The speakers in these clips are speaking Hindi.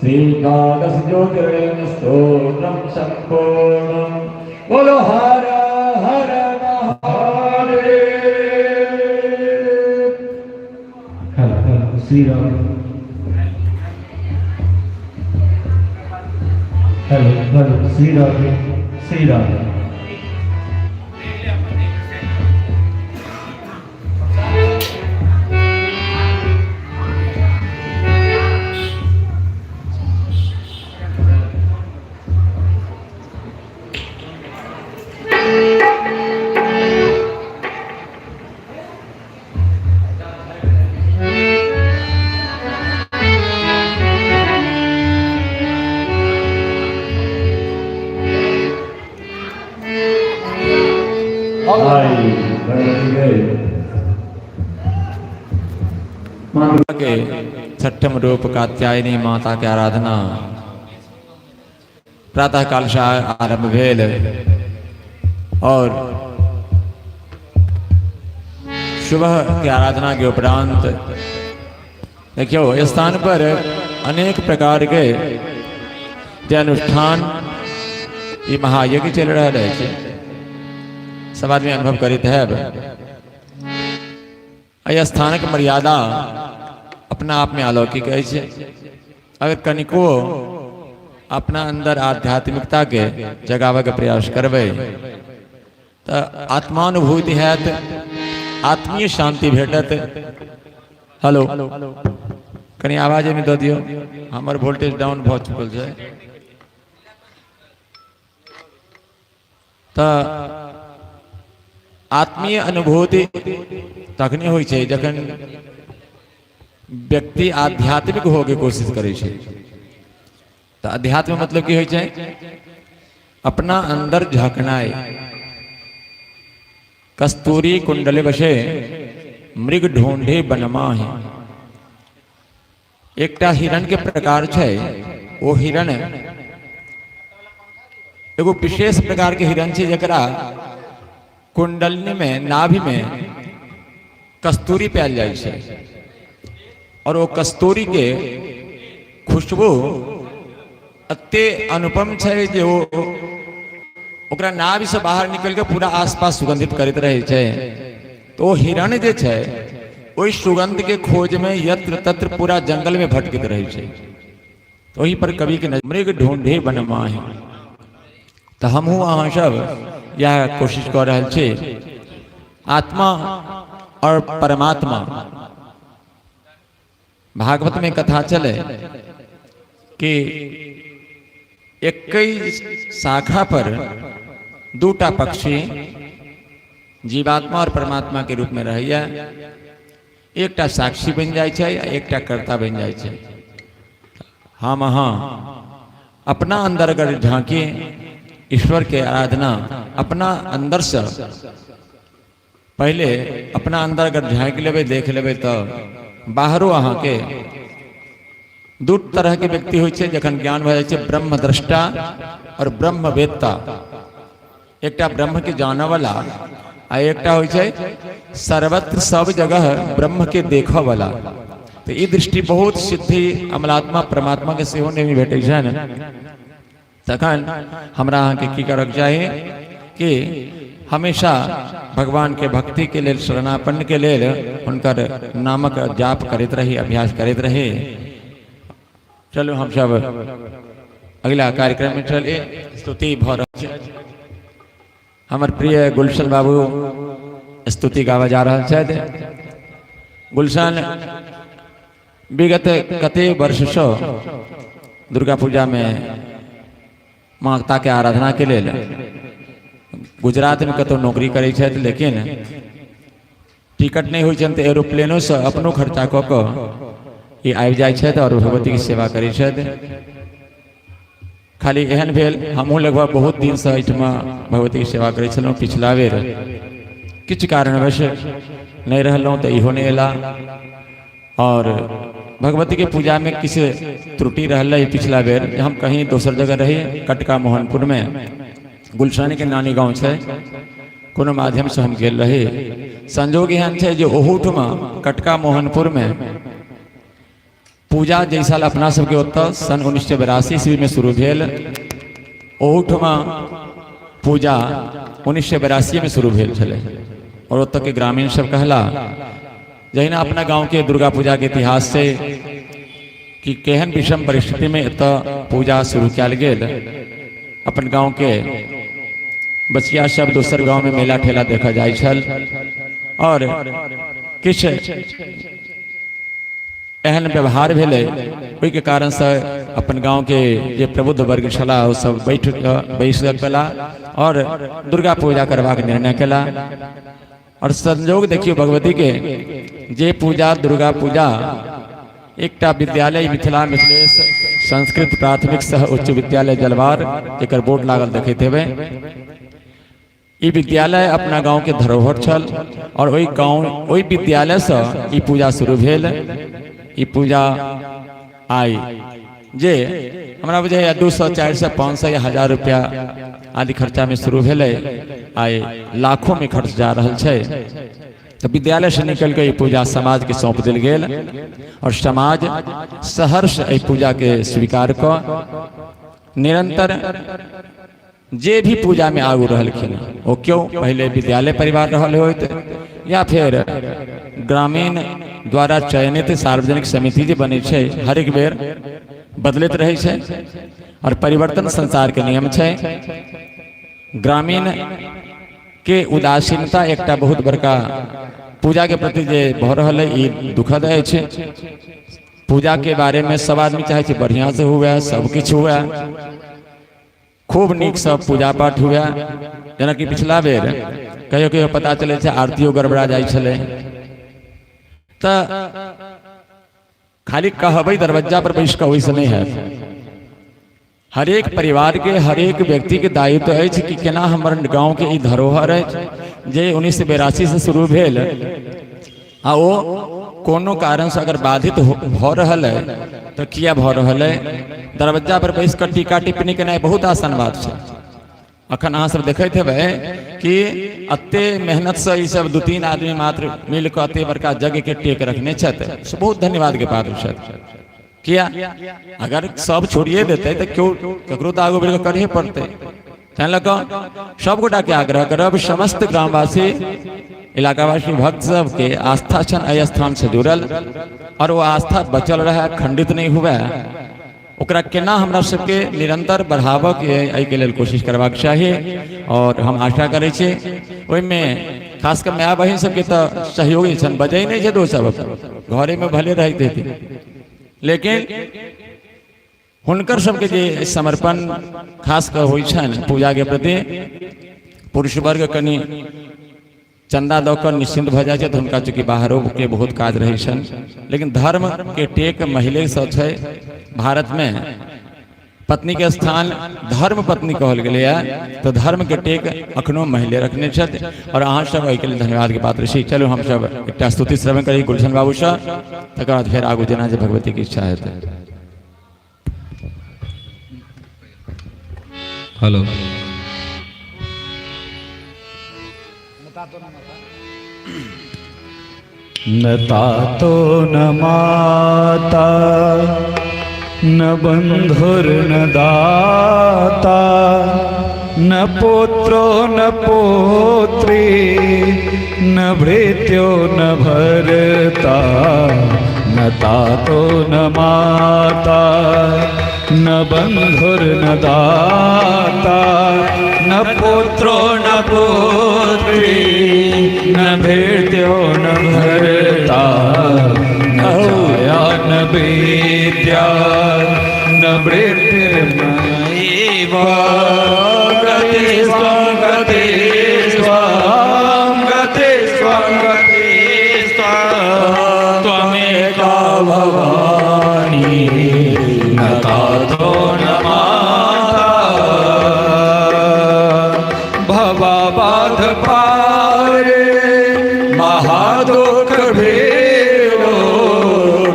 श्रीकादश ज्योतिर्लिंग स्तोत्रम संपूर्णम। बोलो हर हर महादेव। श्री राम। Hello hello Shri Ram Shri Ram. के छठम रूप कात्यायनी माता की आराधना प्रातः काल से आरंभ भेल और सुबह की आराधना के उपरांत देखियो इस स्थान पर अनेक प्रकार के अनुष्ठान ये महायज्ञ चल रहा है। सब आदमी अनुभव करित है। यह स्थानक मर्यादा अपना आप में अलौकिक है। अगर कनिको अपना अंदर आध्यात्मिकता के जगावे के प्रयास करबे तो आत्मानुभूति है, आत्मीय शांति भेटत। हेलो कहीं आवाज में दो दियो, हमार वोल्टेज डाउन बहुत चुकल है। तो आत्मीय अनुभूति तखने होई छे जखन व्यक्ति आध्यात्मिक होके कोशिश करे छे। तो अध्यात्म मतलब की होई छे अपना अंदर झांकनाय। कस्तूरी कुंडले बसे मृग ढूंढे बनमाहि। एकटा हिरण के प्रकार छे। वो हिरण एगो विशेष प्रकार के हिरण छे जकरा कुंडलनी में नाभि में कस्तूरी पायल जाय छे और वो कस्तूरी के खुशबू अत्ते अनुपम छे जे वो ओकरा नाभि से बाहर निकल के पूरा आसपास सुगंधित करते रहे छे। तो हिरण जे छे वही सुगंध के खोज में यत्र तत्र पूरा जंगल में भटकते रहे छे। तो वही पर कवि के मृग ढूंढे बनमाहि। तो हमहू अहाँ सब यह कोशिश कर रहे छे आत्मा और परमात्मा। भागवत में कथा चले कि एक शाखा पर दूटा पक्षी जीवात्मा और परमात्मा के रूप में रहिया। एकटा साक्षी बन जाय छे, एकटा कर्ता बन जाय छे। हम अहाँ अपना अंदर अगर झांकी ईश्वर के आराधना अपना अंदर से पहले अपना अंदर अगर झांक लेबे देख लेबे तो बाहरो अहाँ के दू तरह के व्यक्ति होय छे जखन ज्ञान भ जाय छे, ब्रह्म दृष्टा और ब्रह्म वेत्ता। एकटा ब्रह्म के जाने वाला आ एकटा होय छे सर्वत्र सब जगह ब्रह्म के देखा वाला। तो ये दृष्टि बहुत सिद्धि अमलात्मा परमात्मा के सेहो नहीं भेटे छे न। तखन हमरा अहाँके की करक चाही कि हमेशा भगवान के भक्ति के लेल, शरणापन्न के लेल हुनकर नामक जाप करैत रही, अभ्यास करैत रही। चलू हम सब अगला कार्यक्रम में चलिए। स्तुति भ रहल छै, हमर प्रिय गुलशन बाबू स्तुति गावा जा रहल छथि। गुलशन विगत कते वर्ष से दुर्गा पूजा में माता के आराधना के लेल गुजरात में कतौ नौकरी करै छथि, लेकिन टिकट नहीं होइ छनि तऽ एरोप्लेनो से अपनो खर्चा कऽ कऽ ई आबि जाइ छथि और भगवती की सेवा करै छथि। खाली एहन भेल, हमहूँ लगभग बहुत दिन से एहिठमा भगवती की सेवा करै छलहुँ। पिछला बेर किछु कारणवश नहीं रहलहुँ तऽ इहो नहीं एला, और भगवती के पूजा में किछु त्रुटि रहलै पिछला बेर। हम कहीं दोसर जगह रही, कटका मोहनपुर में, गुलशन के नानी गाँव है, कोनो माध्यम से हम गेल रही। संजोग एहन है जो ओहूठमा कटका मोहनपुर में पूजा जै साल अपना सबके ओतऽ सन 1982 ईस्वी में शुरू भेल, ओहूठमा पूजा 1982 में शुरू भेल छलै। और ओतऽ के ग्रामीण सब कहला, जहिना अपना गांव के दुर्गा पूजा के इतिहास से कि केहन विषम परिस्थिति में एतऽ पूजा शुरू कयल गेल। अपन गांव के बचिया सब दोसर गांव में मेला ठेला देखा जाय छल, और किछ एहन व्यवहार भेलै, ओहि के कारण से अपन गांव के जे प्रबुद्ध वर्ग छला ओ सब बैस केला और दुर्गा पूजा करबाक निर्णय केला। और संजोग देखियो भगवती के जे पूजा दुर्गा पूजा एकटा विद्यालय मिथिला मिथिलेश संस्कृत प्राथमिक सह उच्च विद्यालय जलवार, एक बोर्ड लागल देखते हेबै। ई विद्यालय अपना गांव के धरोहर छल, और ओहि विद्यालय से ई पूजा शुरू भेल। ई पूजा आई जे हमरा बुझाइया 200, 400, 500 या 1000 रुपया आदि खर्चा में शुरू भेलै, आई लाखों में खर्च जा रहल छै। तो विद्यालय से निकल के पूजा समाज के सौंप दिल गेल, और समाज सहर्ष एहि पूजा के स्वीकार क निरंतर जे भी पूजा में आगू रहलखिन, वो क्यों पहले विद्यालय परिवार रहल होइत या फिर ग्रामीण द्वारा चयनित सार्वजनिक समिति जे बने छै, हर एक बेर बदलैत रहे छै, और परिवर्तन संसार के नियम छै। ग्रामीण के उदासीनता एकटा बहुत बड़का पूजा के प्रति जे भ रहल है, ई दुखद अछि। पूजा के बारे में सब आदमी चाहे छै बढ़िया से हुए, सब किछु हुए, खूब नीक सब पूजा पाठ हुए। जेना कि पिछला बेर कहियो कहियो पता चले छै आरतियो गड़बड़ा जाइ छलै, तऽ खाली कहबै दरवाजा पर बैस कऽ ओहिसँ नहीं है। हर एक परिवार के, हर एक व्यक्ति के दायित्व है कि केना हमर गांव के ई धरोहर है जे 1982 से शुरू भेल, आ वो कोनो कारण से अगर बाधित भ रहल है तो किया भ रहल है। दरवाजा पर बैस कर टीका टिप्पणी केनाइ बहुत आसान बात छै। अखन अहाँ सब देखैत हेबै कि अते मेहनत से ई सब 2-3 आदमी मात्र मिल कऽ अते बड़का जग के टेक रखने छथि, बहुत धन्यवाद के पात्र छथि। किया अगर सब छोड़िए देते तो क्यों ककरो तो आगू बढ़ कर करहे पड़ते। तैं लऽ कऽ सब गोटा के आग्रह करब, समस्त ग्रामवासी इलाकावासी भक्त सब के आस्था छन एहि स्थान से जुड़ल, और वो आस्था बचल रहे, खंडित नहीं हुए। ओकरा केना हमरा सबके निरंतर बढ़ाबऽ के एहि के लेल कोशिश करबाक चाहिए। और हम आशा करै छी ओहिमे खास कर माय बहिन सबके तऽ सहयोगी छन, बजै नहीं छै दोस्त सब, घरे में भले रहते थे, लेकिन हुनकर सबके जे समर्पण खास कर होइ छन पूजा के प्रति, पुरुष वर्ग कनि चंदा दऽ कऽ निश्चिंत भऽ जाइ छै, तऽ हुनका चूँकि बाहरो के बहुत काज रहै छन। लेकिन धर्म के टेक महिले सँ छै। भारत में पत्नी के स्थान धर्म पत्नी कहल गेलै है, तो धर्म के टेक अखनो महिले रखने छथि, और अहाँ सब एहि के लेल धन्यवाद के पात्र छी। चलू हम सब एकटा स्तुति श्रवण करी गुलशन बाबू से, तकर बाद फेर आगू जेना जे भगवती की इच्छा हेतै। हेलो, न तातो न माता न बंधुर्न दाता न पुत्रो न पुत्री न भृत्यो न भर्ता न तातो न माता न बंधुर्न दाता न पुत्रो न पुत्री न भृत्यो न भर्ता न छाया न विद्या न वृत्तिर्नैव गति स्वं गति स्वं गति स्वं गति स्वं त्वमेका भवानी न तातो न माता भवबाध पारे महादुख भेरो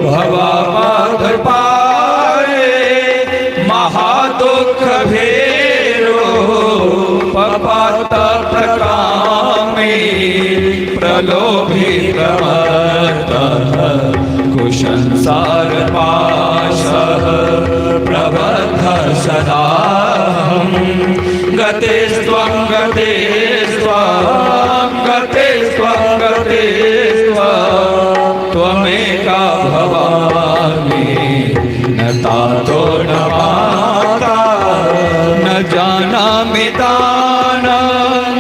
भवबाध पारे महादुख भेरो पपात प्रकामे प्रलोभित कुसंसार पाशः प्रबद्ध सदा गते स्वं गते स्वं गते स्वं गते स्वं त्वमेका भवानी न तातो न माता न जानामि दानं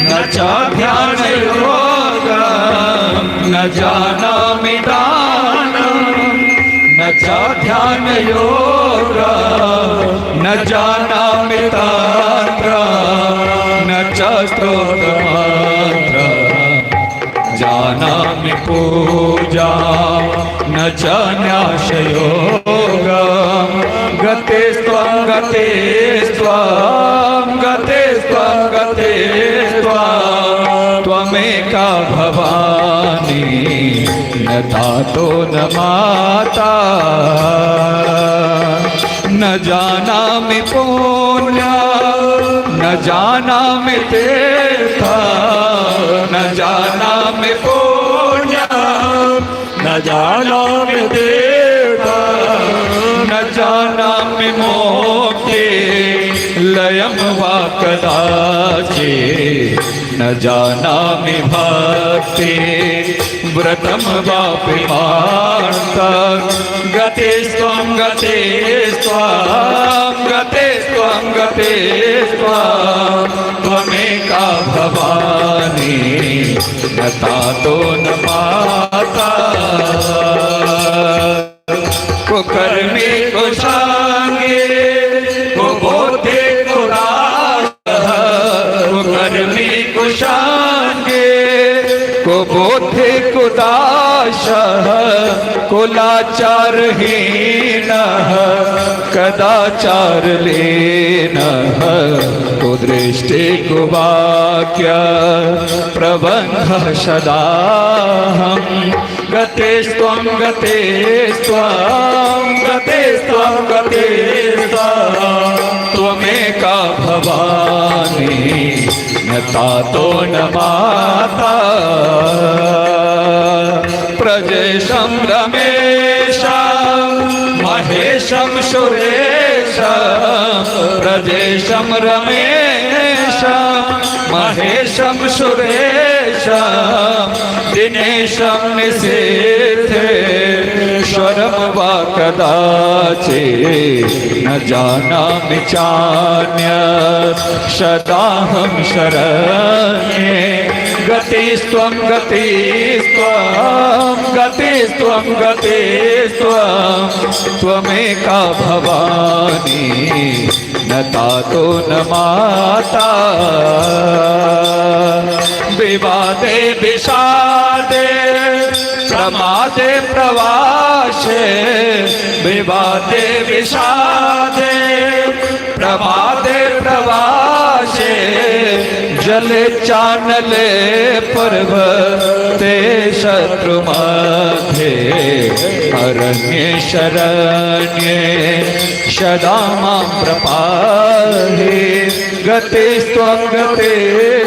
न च ध्यानयोगं न जानामि दानं न च ध्यानयोगं न जानामि तन्त्रं न च स्तोत्रमन्त्रं जानामि पूजा न च न्यासयोगं गते स्वं गते स्वं गते स्वं गते स्वं त्वमेका भवानी न तातो न माता न जानामि पुण्यं न जानामि तीर्थं न जानामि पुण्यं न जानामि तीर्थं न जानामि मोक्षे लयं वा कदाचित् न जानामि भक्ति व्रतं वा पिमार्तं गते स्वं गते स्वं गते स्वं गते स्वं त्वमेका भवानी न तातो न माता कुकर्मे कुशांगे कुबोधे कुरासः कुकर्मे कुशांगे कुबोधे कुदाशः कुलाचारहीनः कदाचारलीनः कुदृष्टि कुवाक्य प्रबन्धः सदाहं गते स्वं गते स्वं गते स्वं गते स्वं त्वमेका भवानी न तातो न माता प्रजेशं रमेशं महेशं सुरेशं प्रजेशं रमेशं महेशं सुरेशं दिनेशं निषेधेश्वरं वा कदाचित् न जानामि चान्यत् सदाहं शरण्ये गते स्वं गते स्वं गते स्वं गते स्वं त्वमेका भवानी न तातो न माता विवादे विषादे प्रमादे प्रवासे विवादे विषादे प्रमादे प्रवासे जले चानले पर्वते शत्रु मध्ये अरण्ये शरण्ये सदा मां प्रपाहि गते स्वं गते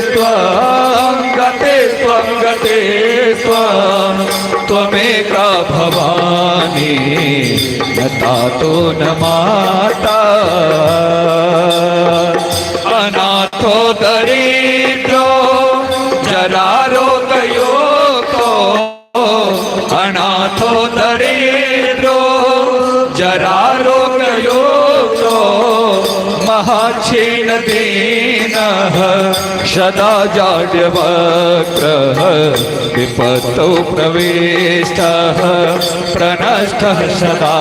स्वं गते स्वं गते स्वं त्वमेका भवानी न तातो न माता अनाथो दरिद्रो जरारो गयो तो अनाथो दरिद्रो जरारो गयो तो महाक्षीण दीनः सदा जाड्यवक्रः विपत्तौ प्रविष्टः प्रनष्टः सदा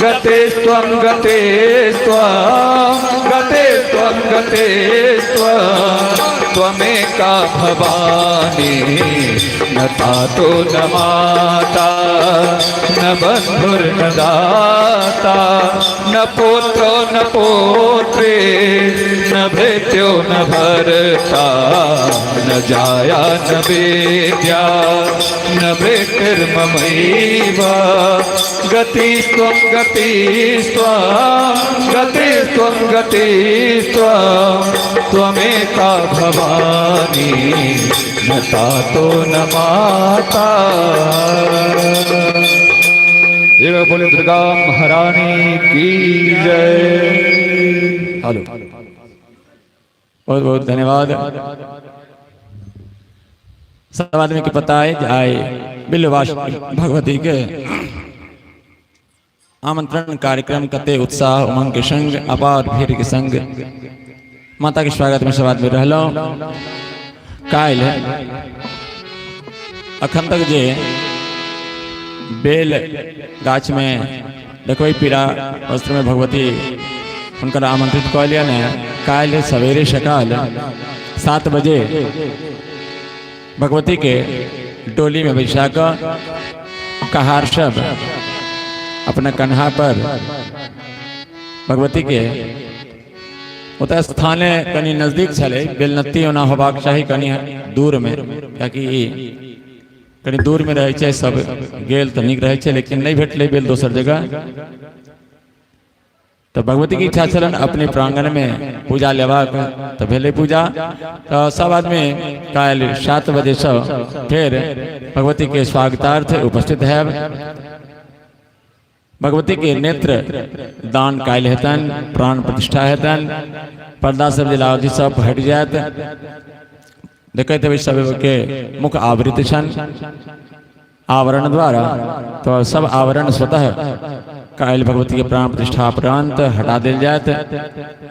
गतेस्त्वं गतेस्त्वं गतेस्त्वं गतेस्त्वं त्वमेका भवानी न तातो न माता न बन्धुर्न दाता न पुत्रो न पौत्रे न भृत्यो न भर्ता न जाया न विद्या न भृतिर्ममैव गतिस्त्वं गतिस्त्वं गतिस्त्वं गतिस्त्वं त्वमेका भवानी न तातो न माता। जय बोले दुर्गा महारानी की जय। हेलो, बहुत बहुत धन्यवाद। सब आदमी के पता है कि आए बिल्लवास भगवती के आमंत्रण कार्यक्रम कते उत्साह उमंग के संग अपार भीड़ के संग माता के स्वागत में सब आदमी रहलो। काल अखन तक जे बेल गाछ में देखो पीड़ा वस्त्र में भगवती उनका आमंत्रित कह लिया ने। काल सवेरे सकाल 7 बजे भगवती के डोली में बैठा कर कहार सब अपना कन्हा पर भगवती के ओतः स्थाने कनी नजदीक छले, बेलनत्ती ओना होबाक चाही कनी दूर में, कियाकि कनी दूर में रहे छे सब गेल तो निक रहे छे, लेकिन नहीं भेटले बेल दोसर जगह। तो भगवती की इच्छा छलन अपने प्रांगण में पूजा लेबाक, तो भेले पूजा। तो सब आदमी काल 7 बजे से फिर भगवती के स्वागतार्थ उपस्थित है। भगवती के नेत्र दान कायल हेतन, प्राण प्रतिष्ठा हेतन, पर्दा सब जिला सब हट जात। देखते हुए सब के मुख आवृत छन आवरण द्वारा, तो सब आवरण स्वतः कायल भगवती के प्राण प्रतिष्ठा उपरांत हटा दिल जात।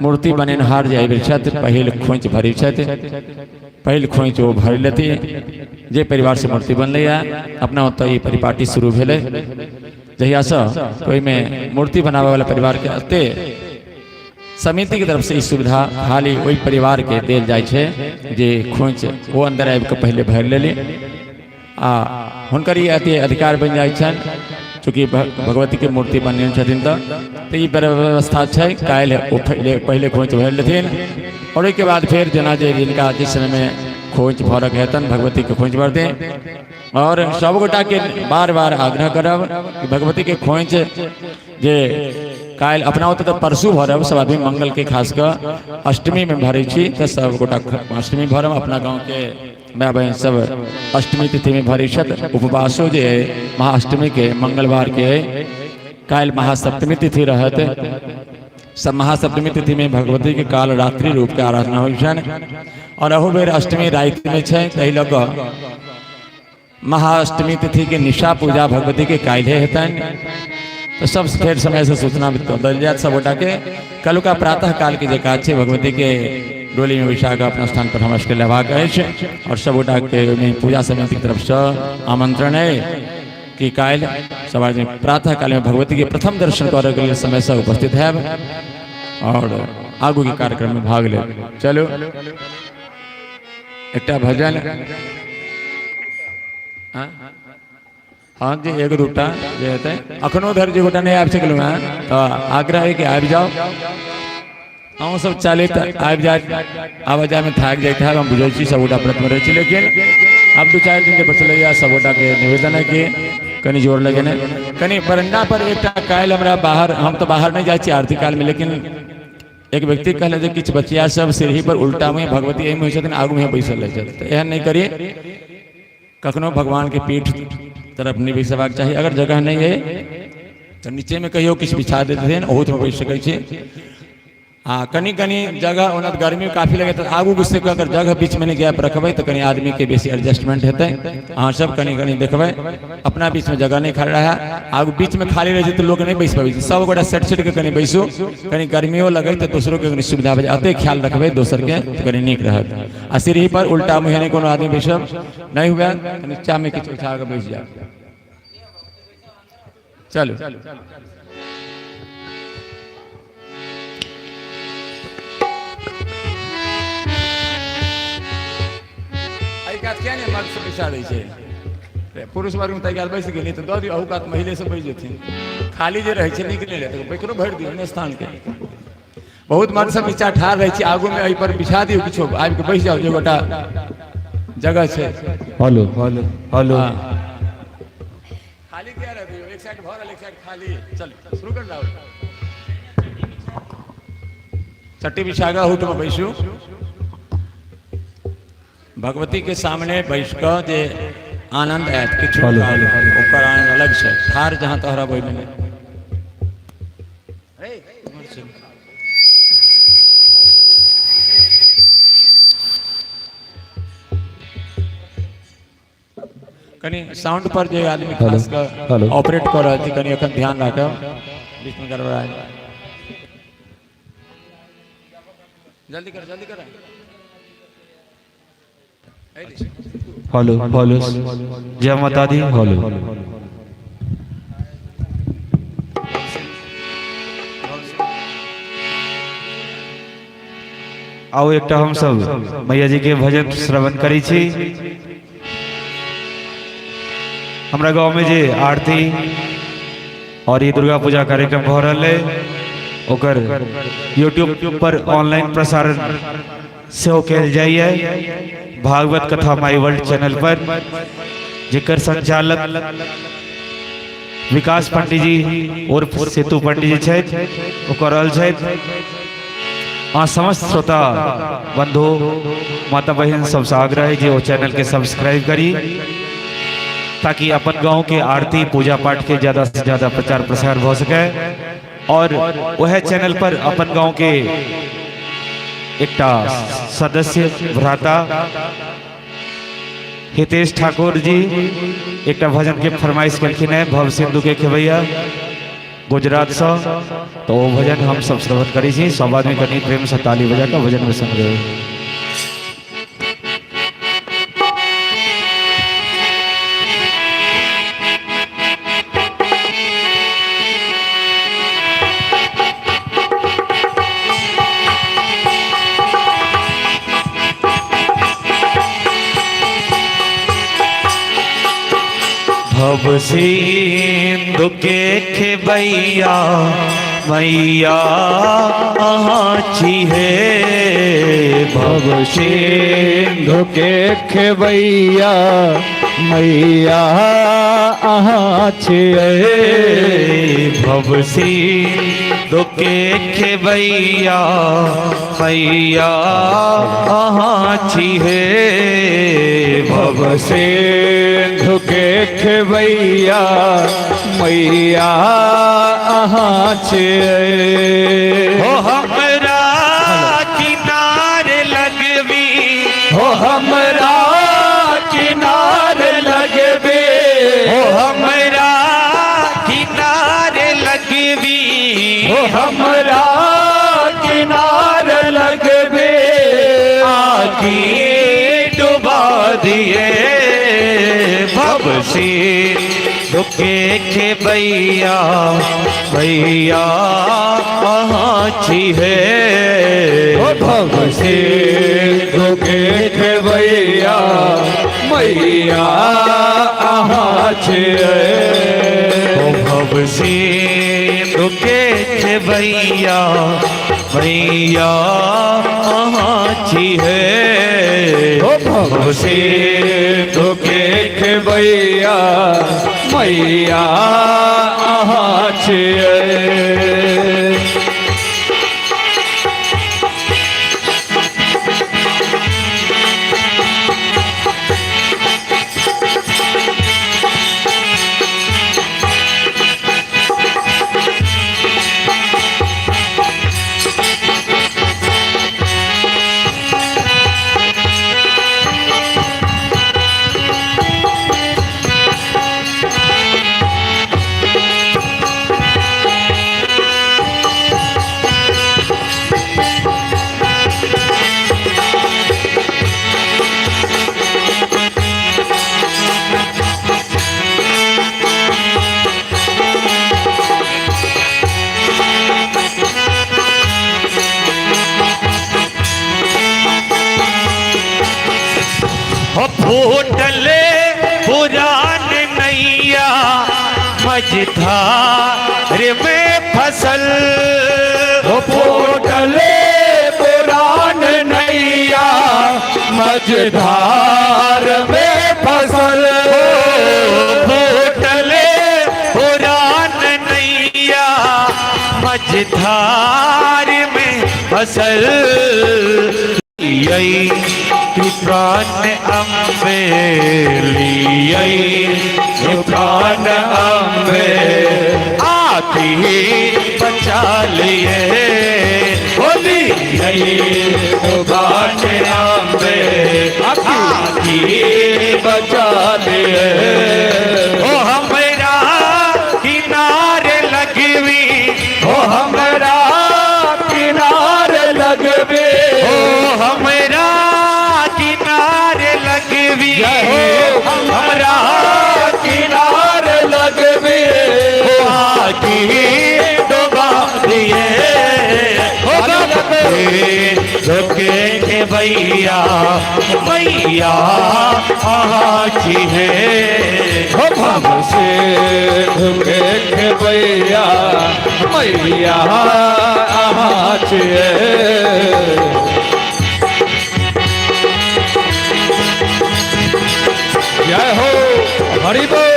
मूर्ति बनेनहार जाय छत, पहिल खोंच भरी छत, पहिल खोंच वो भर लेती। जे परिवार से मूर्ति बनल है अपना ओत ई परिपाटी शुरू भेले। जहिया से कोई में मूर्ति बनावे वाला परिवार के अते समिति की तरफ से ई सुविधा खाली वही परिवार के देल जाय छे जे खोंच वो अंदर आबि के पहले भर लेली आ हुनकर ई अति अधिकार बन जाय छन। चूँकि भगवती के मूर्ति बने छथिन तो ई व्यवस्था है। काल पहले खोंच भर लेथिन और के बाद फिर जना जे जिनका जिस समय में खोंच भरक हेतन भगवती के खोंच भर दें। और सब गोटा के बार बार आग्रह करब कि भगवती के खोंच जे काल अपना होते तो परसू भरब। सब आदमी मंगल के खास कर अष्टमी में भरे छी, तो सब गोटा अष्टमी भरब। अपना गाँव के माय बहन सब अष्टमी तिथि में भरे छत। उपवासो जे महाअष्टमी के मंगलवार के काल महासप्तमी तिथि रहत। सब महासप्तमी तिथि में भगवती के काल रात्रि रूप के आराधना होइ छन और अहू बेर अष्टमी राति में छै। तहि लऽ कऽ महाअष्टमी तिथि के निशा पूजा भगवती के काल्हे हेतन। तो सब फिर समय से सूचना दल जात सब गोटा के। कल का प्रातः काल के जे काज छै भगवती के डोली में बैठा के अपना स्थान पर हमरा सबके लेबाक अछि और सब गोटा के पूजा समिति की तरफ से आमंत्रण है कि काल सब आदमी प्रातः काल में भगवती के प्रथम दर्शन करे के लिए समय से उपस्थित है और आगू के कार्यक्रम में भाग ले। चलो एकटा भजन। हाँ जी, एक दूटा जे हेतै अखनो धरि जे गोटा नहीं आबि सकलहुँ हैं तो आग्रह है कि आबि जाओ। अहूँ सब चाली आबि जाए, आबऽ जाए में थाकि जाइत है, हम बुझे छी सब गोटा व्रत में रहै छी। लेकिन अब 2-4 दिन के बचल सब गोटा के निवेदन है कि कनी जोर लगेने कनी बरंडा पर एक काल हमरा बाहर, हम तो बाहर नहीं जाए आरती काल में, लेकिन एक व्यक्ति कहले जे किछु बचिया सब सीढ़ी पर उल्टा में भगवती एहिमे होइ छथिन, आगू में बैसल रहै छथिन। तो एहन नहीं करिए, कखनो भगवान के पीठ तरफ नहीं बैसबाक चाहिए। अगर जगह नहीं है तो नीचे में कहियो किछु बिछा देते हैं ओहू में बैठ सकै छी। हाँ कनी कनी जगह ओना गर्मी काफी लगे तो आगू गुस्से अगर जगह बीच में नहीं गैप रखबै तो कनी आदमी के बेसी एडजस्टमेंट हेतै। अहाँ सब कनी कनी देखबै अपना बीच में जगह नहीं खड़ा है आगू बीच में खाली रहे तो लोग नहीं बैस पाबै सब गोटा सेट सेट के कनी बैसू कनी गर्मियों लगे तो दूसरों के कनी सुविधा भए अते ख्याल रखबै दोसर के तो कनी नीक रहत। आ सीढ़ी पर उल्टा मुँहे नहीं कोनो आदमी बैसब नहीं हुए नीचा में किछु उठा के बैस जाए। चलो क्या नहीं मर्द से पैसा दै छै पुरुष वर्ग में तैयार बैस गेली तो दऽ दियौ अहुकात महिले से बैस जेथिन खाली जे रहै छै निकले ले तो बैकरो भरि दियौ ने स्थान के। बहुत मर्द सब नीचा ठाढ़ रहै छै आगू में एहि पर बिछा दियौ किछो आबि के बैस जाओ जे गोटा जगह छै। हेलो हेलो हेलो खाली क्या रह दियौ एक साइड भरल एक साइड खाली चल शुरू कर लाओ। चट्टी बिछा के हुट में बैसू भगवती के सामने बैस कर जे आनंद आयत किछु ओकर आनंद अलग से ठार जहाँ तोहरा बैठ में कनी साउंड पर जो आदमी खास कर ऑपरेट कर रहा थी कनी अखन ध्यान रखो बीच में गड़बड़ा जल्दी कर हेलो हेलो जय माता दी हेलो आओ एकटा हम सब मैया जी के भजन श्रवण करी छी। हमरा गांव में जे आरती और ये दुर्गा पूजा कार्यक्रम हो रहा है ओकर यूट्यूब पर ऑनलाइन प्रसारण से कल जाइए भागवत कथा माई वर्ल्ड चैनल पर जेकर संचालक विकास पंडित जी और सेतु पंडित जी छथि समस्त श्रोता बंधु माता बहन सबसे आग्रह है कि वो चैनल के सब्सक्राइब करी ताकि अपन गांव के आरती पूजा पाठ के ज्यादा से ज्यादा प्रचार प्रसार हो सके। और वह चैनल पर अपन गांव के एकटा सदस्य भ्राता हितेश ठाकुर जी एकटा भजन के फरमाइश कलखिन है भव सिंधु के खेवैया गुजरात से तो वो भजन हम सब श्रवण करी छी। सब आदमी कनी प्रेम से ताली बजा कर भजन में संग रहे। भव सिंधु के खेवैया मैया आछी है भव सिंधु के खेवैया मैया आछी भव सिंधु के खेवैया मैया आछी है भव सिंधु के खेवैया मैया आछी हो हमरा किनारे लगवी हो हमरा किनारे लगबे हो हमरा किनारे लगवी हो हमरा किनारे लगबे आखी डुबा दिए भव सिंधु के खेवैया मैया आछी है भव सिंधु के खेवैया मैया आछी भव सिंधु के खेवैया मैया आछी है भव सिंधु के खेवैया मैया आछी फूटले पुरान नैया मझधार में फसल। फूटले पुरान नैया मझधार में फसल। फूटले पुरान नैया मझधार में फसल। यही प्राण अम्बे लियई प्राण अम्बे आती बचा लिए। होली प्राण अम्बे आती बचा लिए। ओ हमरा किनारे लगवी, ओ हमरा किनारे लगवे। ओ हमरा किनारे लगवी, हमरा किनारे लगवे। आकी डोबा दिए। रुके के भैया भैया आची है। हमसे रुके के भैया मैया आची है। जय हो हरि बोल।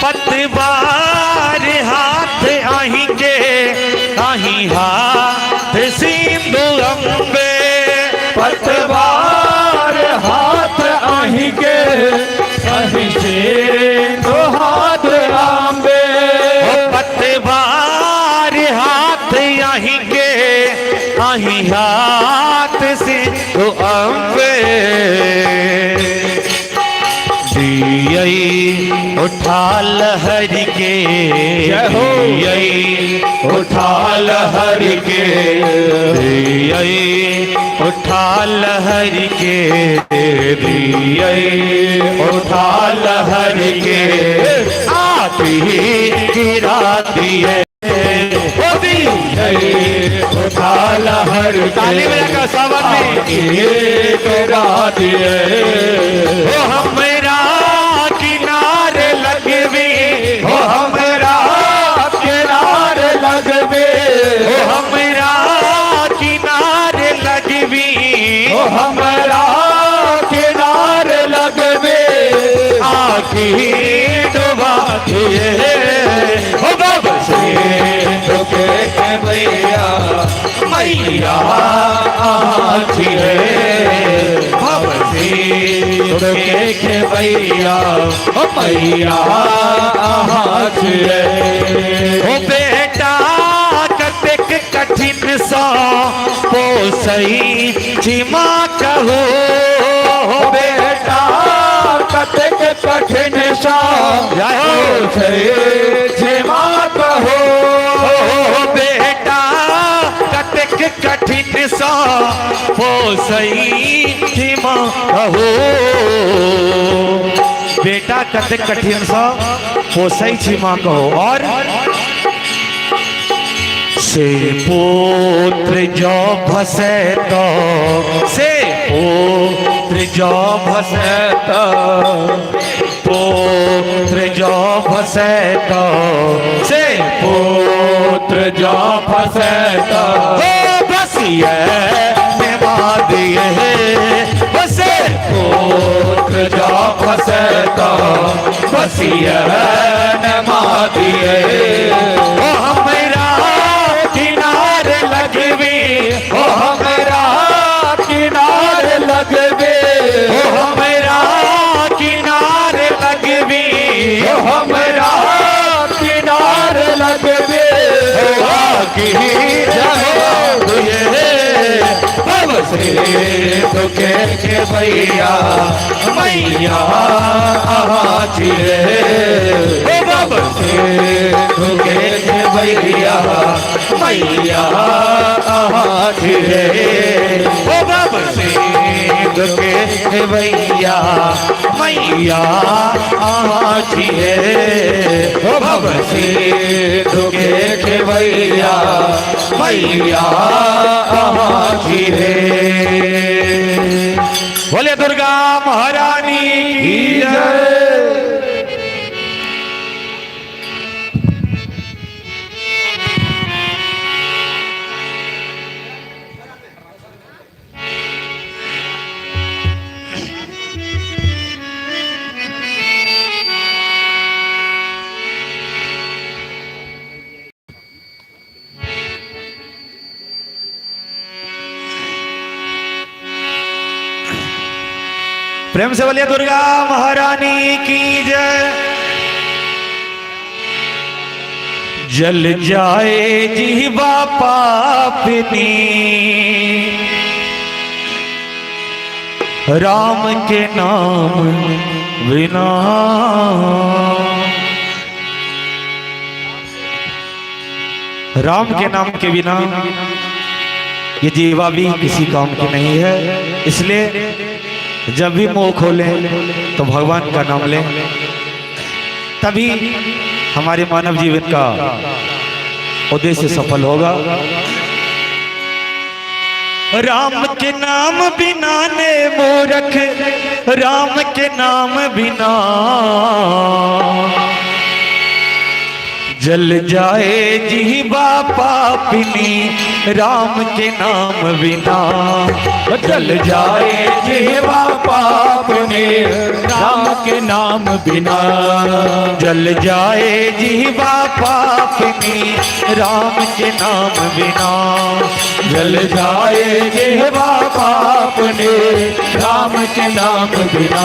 पतवार हाथ आहिंगे आही हाथ सिंधु अम्बे। पतवार हाथ आहिगे अहि से दो हाथ आंबे। पतवार हाथ आहिंगे आही हाथ सिंधु अम्बे। दियई उठा लहर के, जय हो। दियई उठा लहर के, दियई उठा लहर के, दियई उठा लहर के। आती गिरा दिए। दियई उठा लहर के, ताली बजा कर सावन में। गिरा दिए। ओ हमरा किनारे लगवी, ओ हमरा किनारे लगवे। ओ हमरा किनारे लगवी, ओ हमरा किनारे लगवे। आखी डुबा दिए। ओ बाबा से रुके के भैया मैया आची है। रुके के भैया मैया आची है। ओ बेटा कतेक कठिन सा पोसई छिमा कहो। बेटा कतेक कठिन सा क्षमा कहो। बेटा कतेक कठिन सा पोसई छिमा कहो। बेटा कतेक कठिन सा पोसई छिमा कहो। और से पुत्र जो भसे तो, से पुत्र जो भसे तो, पुत्र जो भसे तो, से पुत्र जो फसे तो बसिए में दिए। बसे पुत्र जो फसे तो बसिया नमा दिए। ओ हमरा किनारे लगवी, ओ हमरा किनारे लगवे। ओ हमरा किनारे लगवी, ओ हमरा किनारे लगवे। आकी से दुखे के भैया मैया आची रे। से खेवैया मैया आठ रे ओ बाबा सिंह के खेवैया मैया आठ रे ओ बाबा सिंह के खेवैया मैया आठ रे। बोले दुर्गा महारानी की जय। प्रेम से बोलिए दुर्गा महारानी की जय। जल जाए जीवा पापनी राम के नाम बिना, राम के नाम के बिना ये जीवा भी किसी काम की नहीं है। इसलिए जब भी मुंह खोलें तो भगवान का नाम लें, तभी हमारे मानव जीवन का उद्देश्य सफल होगा। राम के नाम बिना ने मूर्ख, राम के नाम बिना जल जाए जीवा पापिनी राम के नाम बिना, जल जाए जीवा पापनी राम के नाम बिना, जल जाए जीवा पापिनी राम के नाम बिना, जल जाए जीवा पापनी राम के नाम बिना,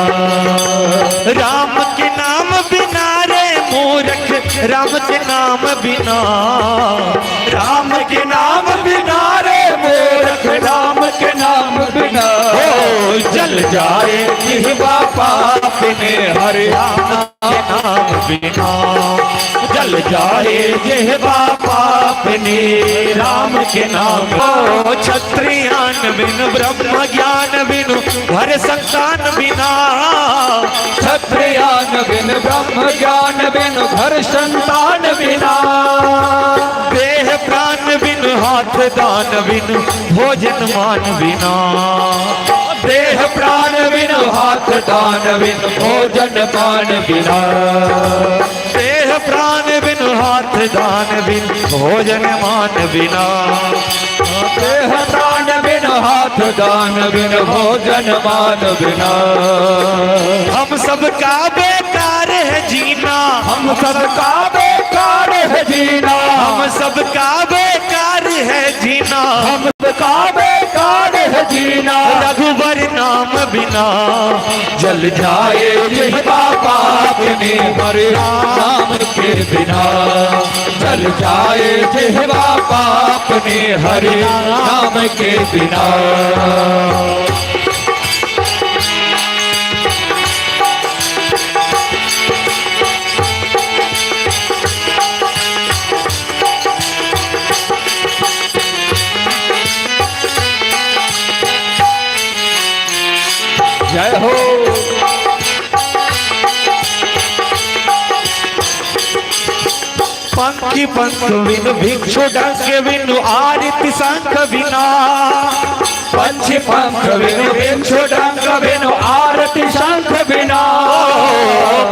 राम के नाम बिना रे मूर्ख, राम के नाम बिना, राम के नाम बिना रे मूर्ख, राम के नाम बिना ओ जल जाए जीवा पापनी हरे राम के नाम बिना, जल जाए जीवा पापनी राम के नाम। ओ क्षत्रियान बिन ब्रह्म ज्ञान बिनु हर संतान बिना, क्षत्रियान बिन ब्रह्म ज्ञान बिन घर संतान बिना, देह प्राण बिन हाथ दान बिनु भोजन मान बिना, देह प्राण बिन हाथ दान बिन भोजन पान बिना, देह प्राण बिन हाथ दान बिन भोजन मान बिना, देह प्राण बिन हाथ दान बिन भोजन मान बिना, हम सबका बेकार है जीना, हम सबका बेकार है जीना, हम सबका बेकार है जीना, हम सबका बेकार है जीना, रघुवर नाम बिना जल जाए जीवा पापनी हरे राम के बिना, जल जाए जीवा पापनी हरे राम के बिना। जय हो पंखी पंख बिनु भिक्षु डंक बिनु आरती शंख बिना, पंछी पंख बिनु भिक्षु डंक बिनु आरती शंख बिना,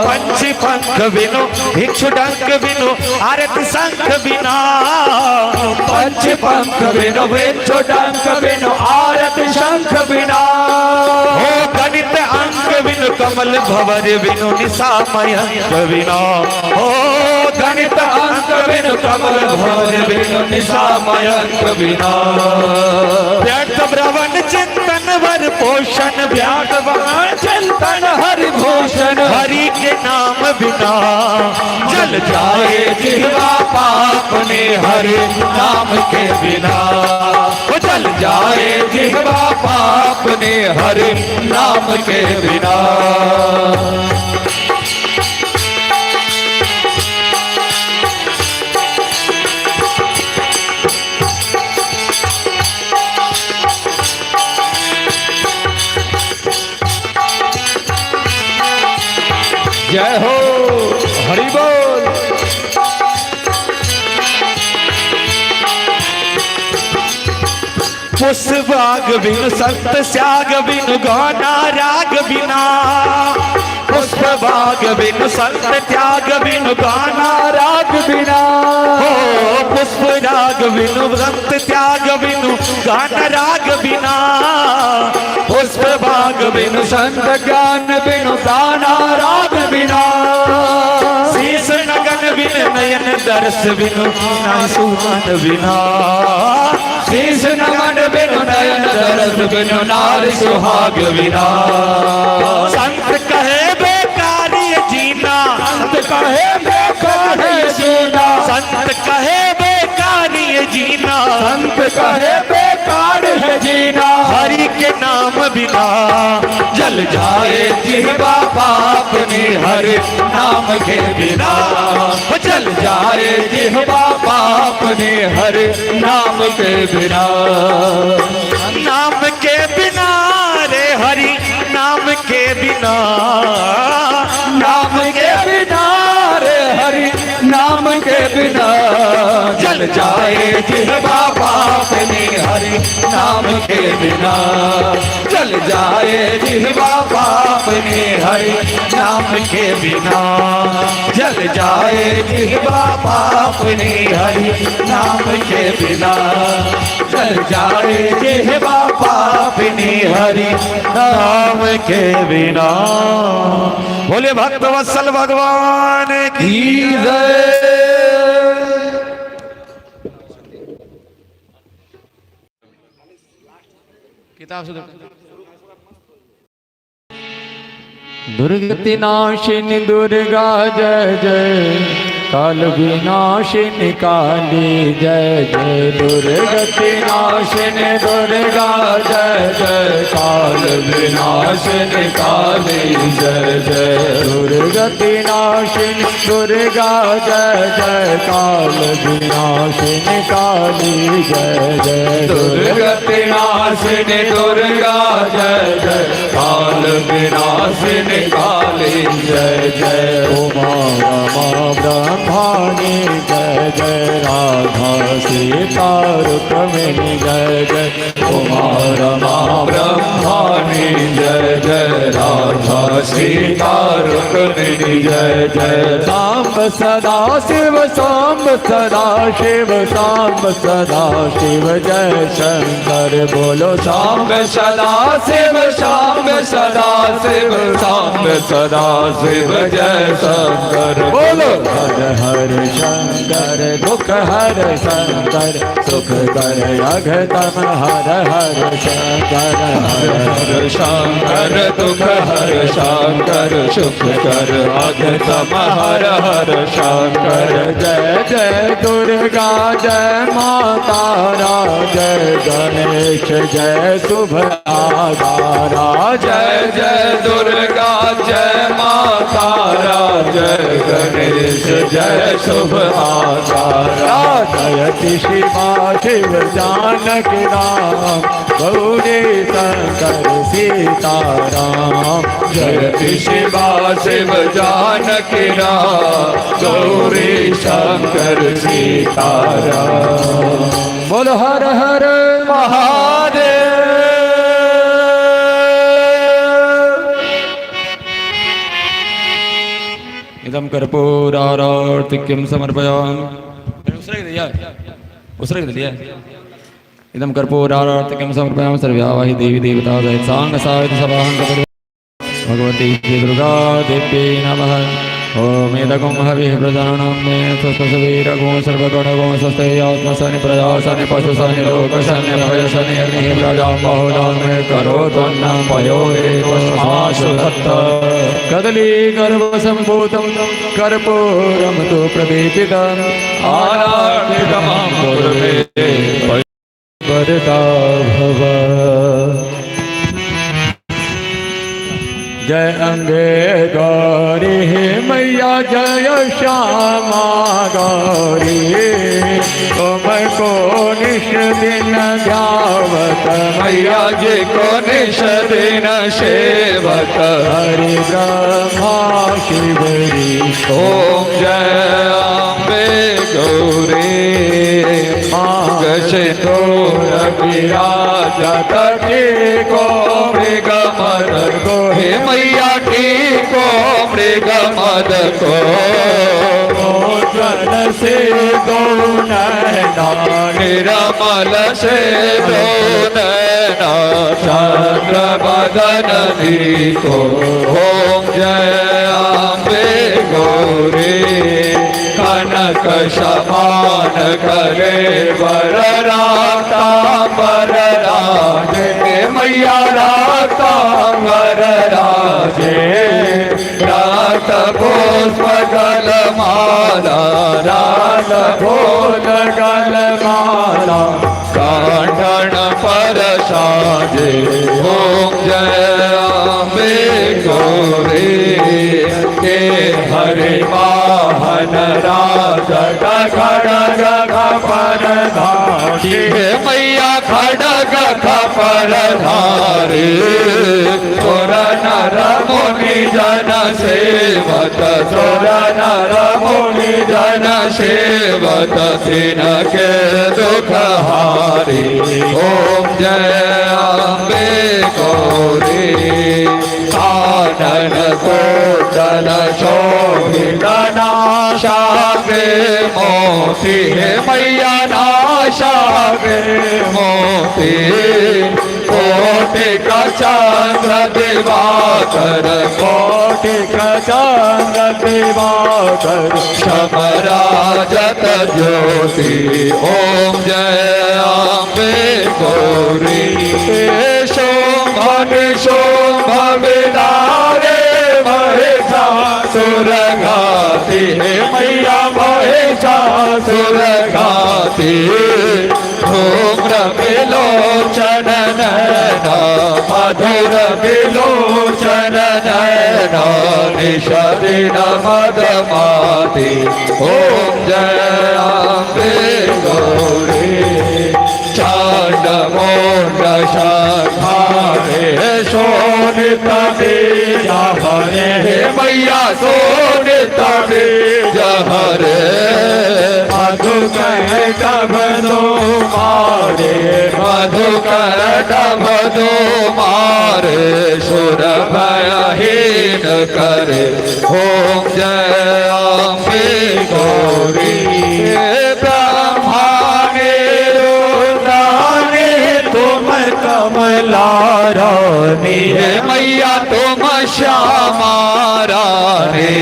पंछी पंख बिनु भिक्षु डंक बिनु आरती शंख बिना, पंछी पंख बिनु भिक्षु डंक बिनु आरती शंख बिना, हो गणित अंक बिनु कमल भवर बिनु निशा मयंक बिना, हो गणित अंक बिनु कमल भवर बिनु निशा मयंक बिना, व्यर्थ भ्रमण चिंतन वर पोषण व्याट वर्ण चिंतन हरि भूषण, हरि के नाम बिना जल जाए जीवा पापनी हरि नाम के बिना, जल जाए जीवा पापनी हरि नाम के बिना। जय हो हरि बोल। पुष्पबाग बिनु संत त्याग बिनु गाना राग बिना, पुष्पबाग बिनु संत त्याग बिनु गाना राग बिना, हो पुष्प राग बिनु संत त्याग बिनु गाना राग बिना, पुष्प बाग बिनु संत ज्ञान बिनु गाना राग बिना, शीश नगन बिन नयन दर्श बिनु नाय सुमन बिना, शीश नगन बिनु नयन दर्श बिनु नारी सुहाग बिना, संत कहे बेकार ये जीना, संत कहे बेकार ये जीना, संत कहे बेकार ये जीना, संत कहे बेकार है जीना, हरि के नाम बिना जल जाए जिह्वा पाप ने, हरि नाम के बिना जल जाए जिह्वा पाप ने, हरि नाम के बिना, नाम के बिना रे हरि नाम के बिना, नाम के बिना रे हरि नाम के बिना जल जाए जिह्वा पाप ने, हरि नाम के बिना जल जाए जिह्वा पाप ने, हरि नाम के बिना जल जाए जिह्वा पाप ने, हरि नाम के बिना जल जाए जिह्वा पाप ने, हरि नाम के बिना। बोले भक्त वत्सल भगवान की जय। किताब से दुर्गति नाशिनी दुर्गा जय जय, काल विनाशिनी काली जय जय, दुर्गति नाशिनी दुर्गा जय जय, काल विनाशिनी काली जय जय, दुर्गति नाशिनी दुर्गा जय जय, काल विनाशिनी काली जय जय, दुर्गति नाशिनी दुर्गा जय जय, काल विनाशिनी काली जय जय, उमा रमा ब्रह्माणी जय जय, राधा सीता रुक्मिणी जय जय, उमा रमा ब्रह्माणी जय जय, राधा सीता रुक्मिणी जय जय, सांब सदा शिव सांब सदा शिव सांब सदा शिव जय शंकर, बोलो सांब सदा शिव सांब सदा शिव सांब सदा शिव जय शंकर, बोलो हर हर शंकर दुख हर शंकर, सुख कर अघतम हर हर शंकर, हर हर शंकर दुख हर शंकर, सुख कर अघतम हर हर शंकर, जय जय दुर्गा जय माता जय गणेश जय शुभ आधारा, जय जय दुर्गा जय माता जय गणेश जय शुभ आधारा, जयति शिवा शिव जानकी राम, गौरी शंकर सीताराम, जयति शिवा शिव जानकी राम, गौरी शंकर सीताराम, बोलो हर हर महादेव। इदं कर्पूरारार्तिक्यं समर्पयामि, उसरे दिया इदं कर्पूरारार्तिक्यं समर्पयामि, सर्व्यावाहि देवी देवता सहित सांग साहित्य सभां भगवती श्री दुर्गा देव्यै नमः। ओम एदगुं हविः प्रजानां मे स्वस्ववीरगुं सर्वगुणगुं स्वस्ते आत्मसनि प्रजासनि पशुसनि लोकसनि भयसनि अग्निः प्रजां बहुलां मे करोत्वन्नं पयोरेवमाशु दत्त। कदलीगर्भसम्भूतं कर्पूरं तु प्रदीपितम् आराधितमां कुरुते वरदा भव। जय अम्बे गौरी मैया जय श्यामा गौरी, तुम को निष्ठ दिन ध्यावत मैया जी को निश दिन सेवत हरि ब्रह्मा शिवरी ओम जय अम्बे गौरी मांग सिंदूर विराजत की को मृग मद को हे मैया की को मृग मद को जल से दो नैना निरमल से दो नैना चंद्र बदन दीको ओम जय अम्बे गौरी कनक समान करे वर राता वर राजे मैया राता वर राजे रात पुष्प गल माला रात भोल गल माला कांठन पर साजे ओम जय अम्बे गौरी के हरे वाहन राज खड़ग खपर धारी मैया खड़ग खपर धारी सुर नर मुनि जन सेवत सुर नर मुनि जन सेवत तिनके दुख हारी ओम जय अम्बे गौरी आनन कोटल शोभित नाशाग्रे मोती हे मैया नाशाग्रे मोती कोटिक चंद्र दिवाकर कोटिक चंद्र दिवाकर समराजत ज्योति ओम जय अम्बे गौरी शोभन शोभिदारे महिषासुर घाती हे मैया महिषासुर घाती धूम्र विलोचन नैना मधुर विलोचन नैना निषदिन मदमाती ओम जय अम्बे गौरी चांद मोंड शाखारे सोनित बीज हरे हे मैया सोनित बीज हरे मधुकर डबलो मारे मधुकर डबलो मारे सुर भयहीन करे ओम जय अम्बे गौरी ब्रह्माने रुद्राने तुम कमला रानी हे मैया तुम श्यामा रानी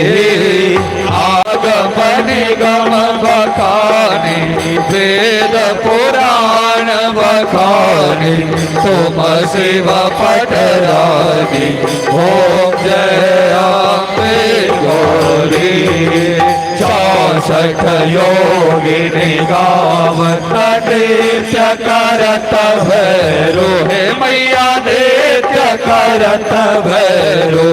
आगम निगम बखानी वेद पुराण बखानी तुम शिव पटरानी ओम जय अम्बे गौरी 64 योगिनी गावत नृत्य करत भैरो हे मैया नृत्य करत भैरो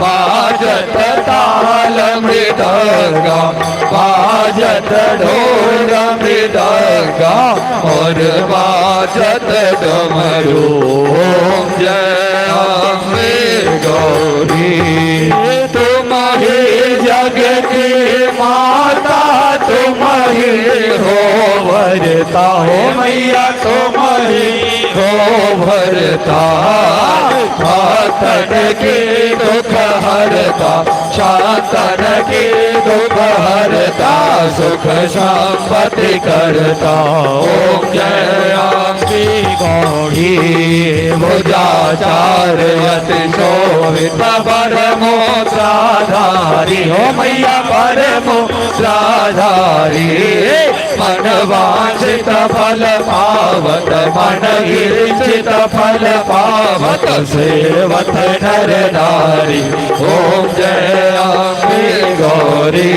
बाजत ताल मृदंगा बाजत ढोल मृदंगा और बाजत डमरू ओम जय अम्बे गौरी तुम ही जग की माता तुम ही हो भरता हो मैया तुम ही हो भरता शातन के दुख हरता शातन के दुख हरता सुख संपत्ति करता ओम जय अम्बे गौरी भुजाचार अति शोभित परमोत्राधारी हो मैया परमोत्राधारी मन वांछित फल पावत मन इच्छित फल पावत सेवत नर नारी ओम जय अम्बे गौरी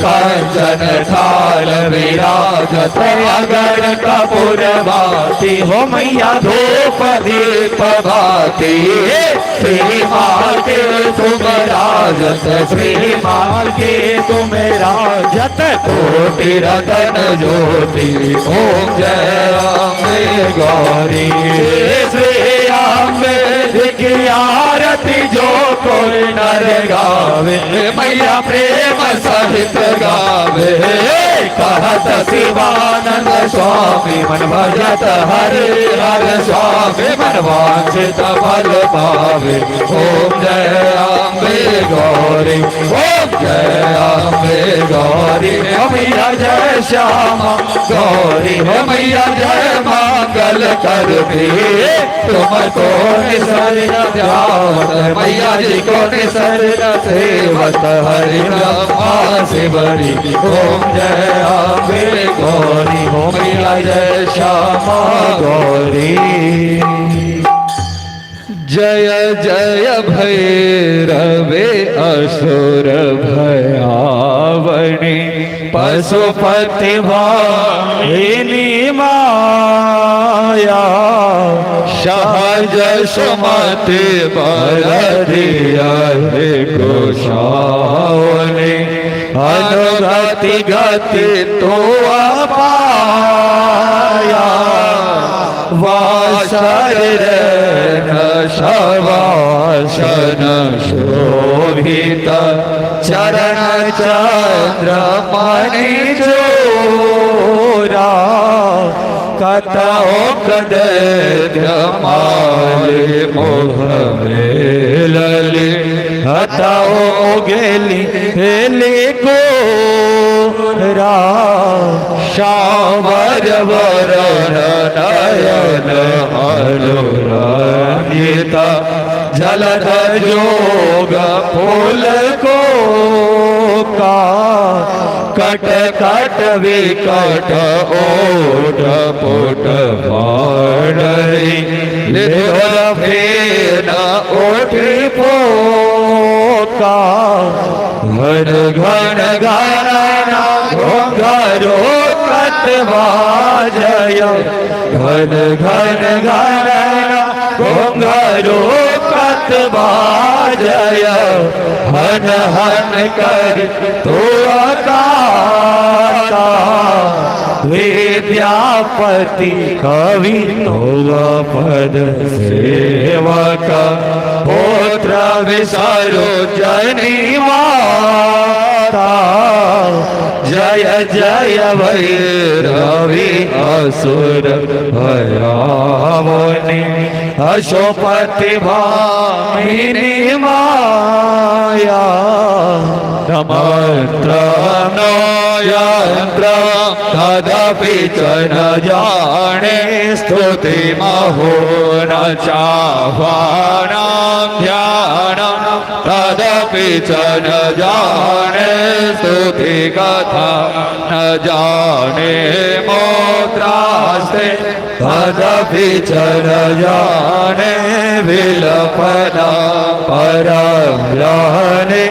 कंच चंदन थाल विराजत अगर कपूर भाती हो मैया धूप दीप भाती श्री माल के तुम राजत श्री माल के तुम राजत कोटि रतन ज्योति ओम जय अम्बे गौरी श्री अम्बे की आरती जो कोई नर गावे मैया प्रेम सहित गावे कहत शिवानंद स्वामी मन भजत हरे हर स्वामी मन वांछित फल पावे ओम जय अम्बे गौरी ओम जय अम्बे गौरी मैया जय श्यामा गौरी हो मैया जय मंगल कर दे तुम को निसरण ध्यावत मैया जी को निसरण सेवत हरि ब्रह्मा से बड़ी ओम जय अम्बे गौरी हो मैया जय श्यामा गौरी जय जय भैरवे असुर भयावनी पशुपति वाहिनी माया सहज सुमति बलदिया हे गोसावनी अनुगति गति तो अपाया वासर शवासन शोभित चरण चंद्रमणि चोरा कतओ कदमाले मोह लली हतओ गेली हेली गोरा श्यावर वरण नयन अनुरागित जलधर जोग फूल को का कट कट विकट ओट पुट भाड़ी फेन ओठी पोका घन घन घना घरो कटवाजय घन घन घना घरो कटवाजय हन हन कर तो अकाता विद्यापति कवि पद सेवक पुत्र विसरो जनी माता जय जय भैरवी असुर भयावनी अशोपति भामिनी माया मंत्र नो यंत्र तदपि च न जाने स्तुति महो न चाह्वानां ध्यानं तदपि च न जाने स्तुति कथा न जाने मोत्रास्ते तदपि च न जाने विलपना परं जाने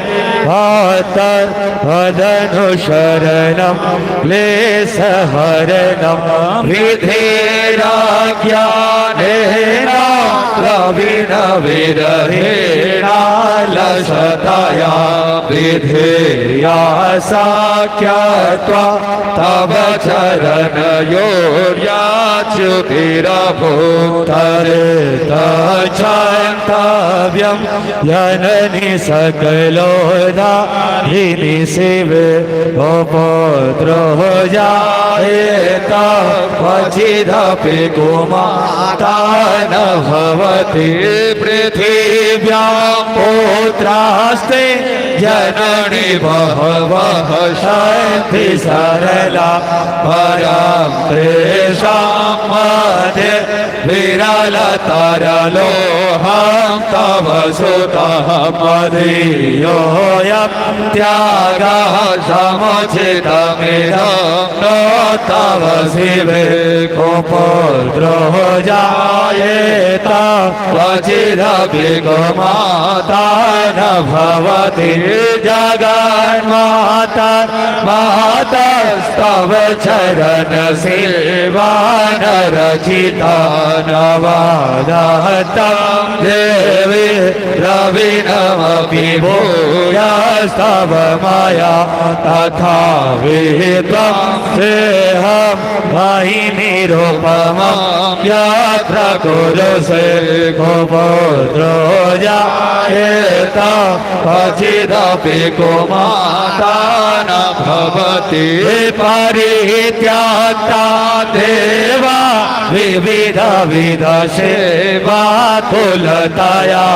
भदनुशरणं क्लेशहरणं विधेराज्ञानेन प्रवीण विरहेण लसतया विधेया साख्यात्वा तव चरणयोर्याच्युतिरभूतरेत क्षन्तव्यं जननि सकलोदाहिनि शिवे उपद्रो जायेत क्वचिदपि गोमाता न भवति पृथिव्यां पुत्रास्ते जननी बहवः सन्ति सरला परं तेषां मध्ये विरलतरलोहं तव सुतः मदीयोऽयं त्यागः समुचितमिदं न तव शिवे कोपोद्रो जायेत क्वचिदपि गोमाता न भवति जगन माता माता स्तव चरण सेवा रचिता नवादतम देवी रविनमपि भूयस्तव माया तथा वेदम सेहम महि निरुपमं यत्र कुरुसे गोपुत्रो जायेत क्वचिदपि कुमाता न भवति परित्यक्ता देवा विविध विध सेवा कुलतया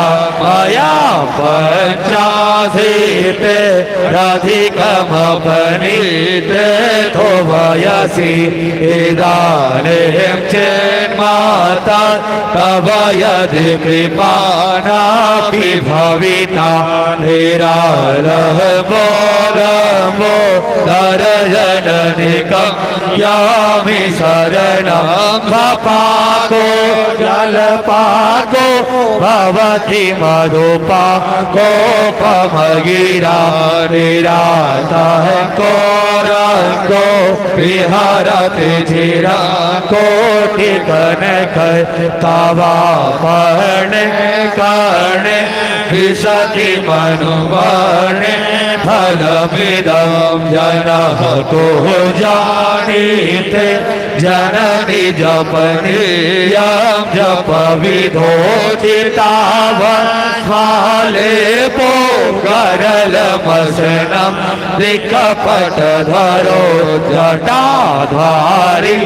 मया पञ्चाशीते राधिकमपनीते थो वयसि इदानीं चेन्माता तव यदि कृपा नापि भविता निरालम्बो रम्बो दर्शननिकं यामि शरणं पाको जलपाको भवति मधुपाको पमगिरा निरातः कोरंगो विहरति चिरंकोटि कनक तवा पर्णे कर्णे विशति मनुवर्णे फलमिदं जनः को जानीते जननि जपनीयं जप विधोचितावस्मालेपो करलमसनं दिक्कपटधरो जटाधारी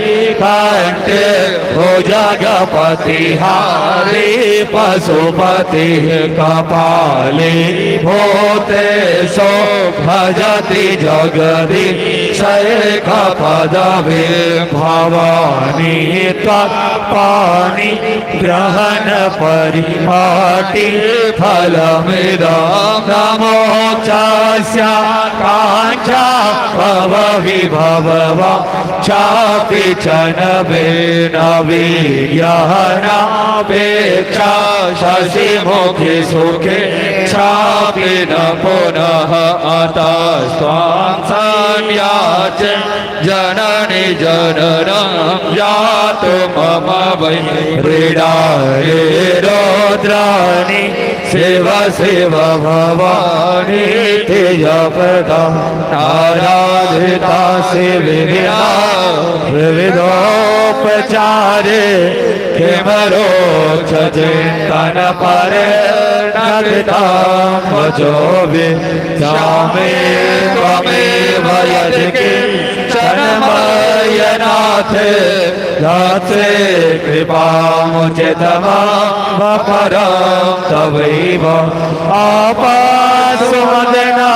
कंठे भुजगपतिहारी पशुपति कपाली भूते सो भजति जगदीशैक पदवी भवानी त्वत्पाणि ग्रहण परिपाटि फलमिदं नमोक्षस्य काञ्चा भवविभववा चापि च नवेन वीर्यहनापेक्षा शशिमुखि सुखे चापि न पुनः अतस्त्वां संयाच जननि जननं जातु मम वै हृदये रुद्राणि शिव शिव भवानी तेजप्रदा आराधिता शिविना विविधोपचारे किमरोक्ष चिन्तन परे नकृतां वचोभि सामे त्वमेव यदिके शरणमयनाथे दासे कृपामुचितमापरं तवैव आपादुमदना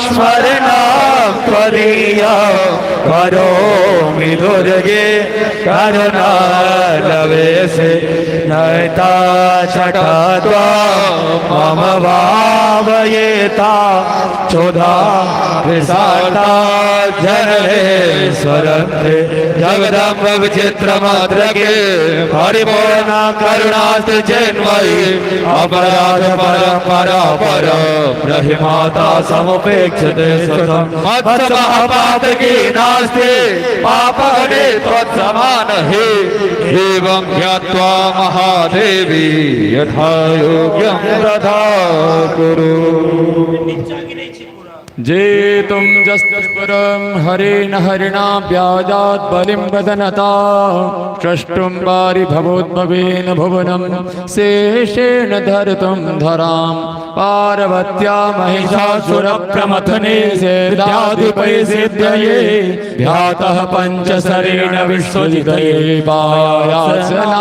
स्मरणं त्वदीयं करोमि दुर्गे करुणालवेशे नयता छठा त्वां मम भावयेता क्षुधा विशालता जनलेश्वरन्ते जगदम्ब विचित्रमात्रके परिपूर्णा करुणास्तु चिन्मयि अपराध परम्परा परं रहि माता समुपेक्षते सुतं मत्समपातकी नास्ति पापहरे त्वत्समान हे एवं ज्ञात्वा महादेवी यथा योग्यं तथा कुरु। जेतुं जस्पुरं हरेण हरिणा व्याजात् बलिं वदनता षष्ठुं वारि भवोद्भवेन भुवनं शेषेण धर्तुं धरां पार्वत्या महिषासुरप्रमथने सेद्याधिपै सिद्धये ध्यातः पञ्चशरेण विश्वजितये पायासनागाणः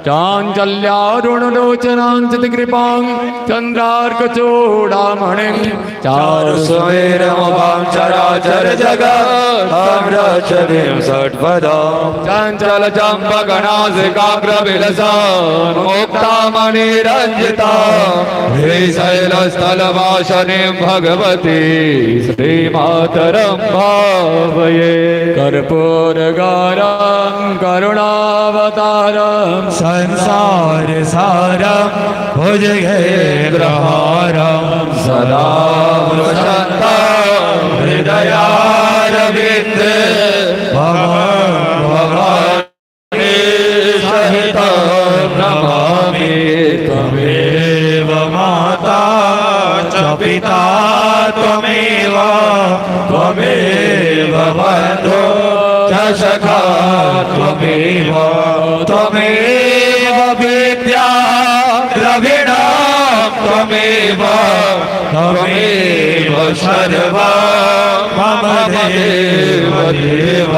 चाञ्चल्यारुणलोचनाञ्चितकृपां चन्द्रार्कचूडामणिं चारुस्वेरमुपां चराचर जगत् रक्षतीं षट्पदां चञ्चलचम्पकनासिकाग्रविलसां मुक्तामणिरञ्जिता श्रीशैलस्थलवासिनीं भगवती श्रीमातरं भावये कर्पूरगारं करुणावतारं संसार सारं भुजगेन्द्रहारं पिता त्वमेव त्वमेव बन्धो च सखा त्वमेव त्वमेव विद्या द्रविणं त्वमेव त्वमेव सर्वा मम देव देव।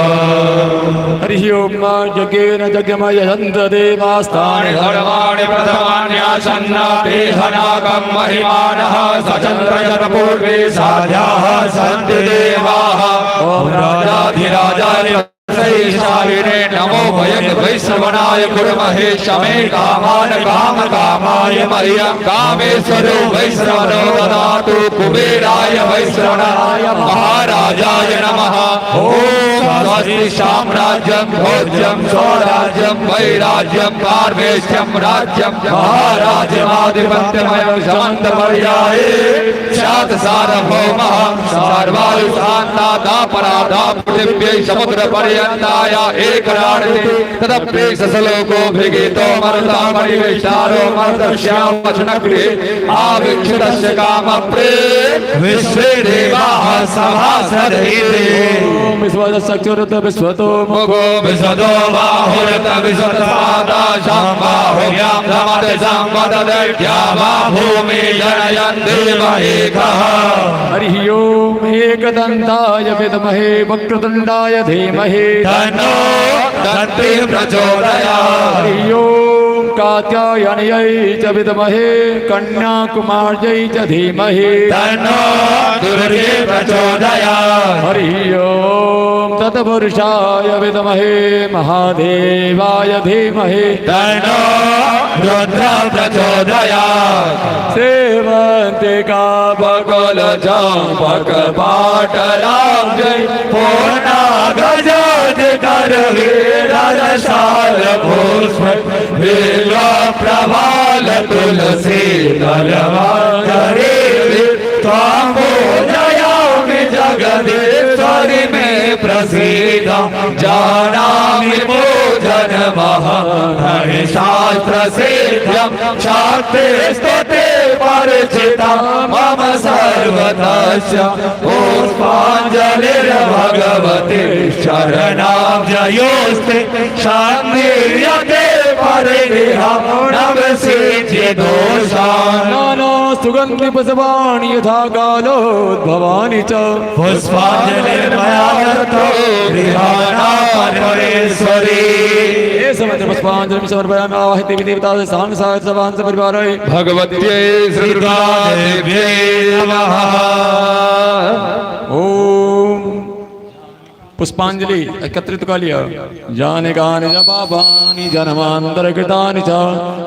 हरि ओम यज्ञेन यज्ञमयन्त देवास्तानि धर्माणि प्रथमान्यासन्न देहनागं महिमानः सचन्द्रयन पूर्वे साध्याः सन्ति देवाः। ॐ राजाधिराजाय शालिने नमो वयं वैश्रवणाय कुर्महे शमे कामान काम कामाय मह्यं कामेश्वरो वैश्रवणो ददातु कुबेराय वैश्रवणाय महाराजाय नमः। ॐ स्वस्ति साम्राज्यं भोज्यं स्वराज्यं वैराज्यं पार्वेश्यं राज्यं महाराजमाधिपत्यमयं समन्तपर्याये स्यात् सार्वभौमः सर्वायु शान्तादापराधा पृथिव्यै समुद्रपर्यन्ताय एकराणि तदप्येष श्लोको भिगीतो मरुतामरिवेशारो मरुतस्यावचनगृहे आवीक्षितस्य कामप्रे विश्वे देवाः सभासदिते। ओम विश्वदशचक्षुरुत विश्वतो मुखो विशदो बाहुरुत विशदपादा शम्बाहुभ्यां धमते संवददैत्या वा भूमि जनयन् देव एकः। हरि ओम एकदन्ताय विद्महे वक्रतुण्डाय धीमहि तन्नो दन्ति प्रचोदयात्। हरि ओम कात्यायन्यै च विद्महे कन्याकुमार्यै च धीमहि तन्नो दुर्गे प्रचोदयात्। हरि ओम तत्पुरुषाय विद्महे महादेवाय धीमहि तन्नो रुद्र प्रचोदयात्। सेवन्तिका बकुल चम्पक पाटलां जय पूर्णा गजोज कर वीररसाल पुष्प बिल्व प्रवाल तुलसी दलवाकरे त्वां पूजयामि जगदीश्वरि मे प्रसीद जानामि पूजन महं शास्त्र सिद्धं शास्त्रे स्तुते परिचिता मम सर्वतस्य पुष्पाञ्जलिर्भगवते शरणाब्जयोस्ते शान्तिर्यते परिदेहं नवसिद्ध्य दोषान्। नाना सुगन्धि पुष्पाणि यथा कालोद्भवानि च पुष्पाञ्जलिर्मया दत्तो गृहाणापरेश्वरी। ये समस्त पुष्पाञ्जलिं समर्पयामि आवाहति देवता सांसार सभां परिवाराय भगवत्यै श्रीदुर्गादेव्यै नमः। ओम पुष्पांजलि एकत्रित कर लिया। जाने गाने जपापानि जन्मान्तरकृतानि च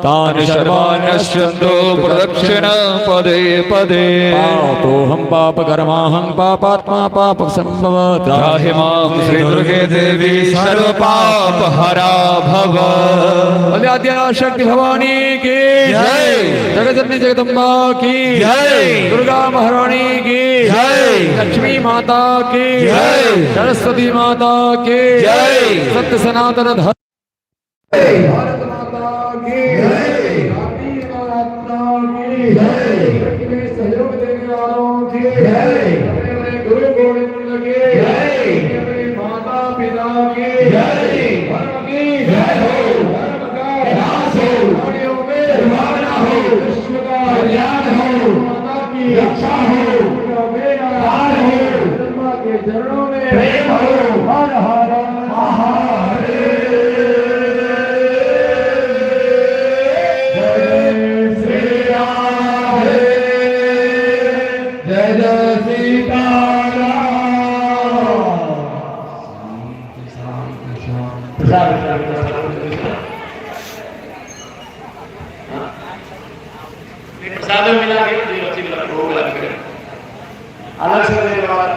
तानि सर्वाण्यश्चन्दो प्रदक्षिण पदे पदे। पापोऽहं पापकर्माहं पापात्मा पापसम्भव त्राहि मां श्रीदुर्गे देवी सर्वपापहरा भव। शक्ति भवानी की जय। जगजननी जगदम्बा की जय। दुर्गा महारानी की जय। लक्ष्मी माता की जय। सरस्वती माता की जय। सत्य सनातन धर्म भारत माता की जय। माता की जय। सहयोग देने वालों की जय। गुरु गोविंद की जय। माता पिता की जय। धर्म की जय हो। धर्म का विनाश हो। प्राणियों में भावना हो। विश्व का कल्याण हो। माता की रक्षा हो। मेरा हार हो। ब्रह्मा के चरणों में प्रेम हो। हर हर महादेव। जय श्री राम। जय जय प्रसाद मिला के भोग लगा के अलग से देने वाला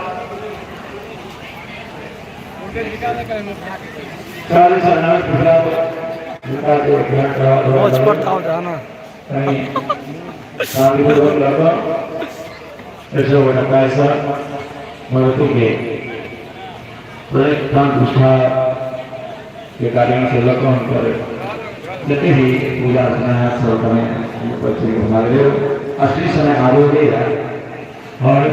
चालीस अनाज प्रसाद निकाल के ध्यान रोज पर था जाना नहीं शादी को लगा ऐसा बना कैसा मरते के प्रत्येक काम दूसरा के कार्यों से लगा करे जते ही पूजा अर्चना सब करें बच्चे महादेव असली समय आरोग्य है और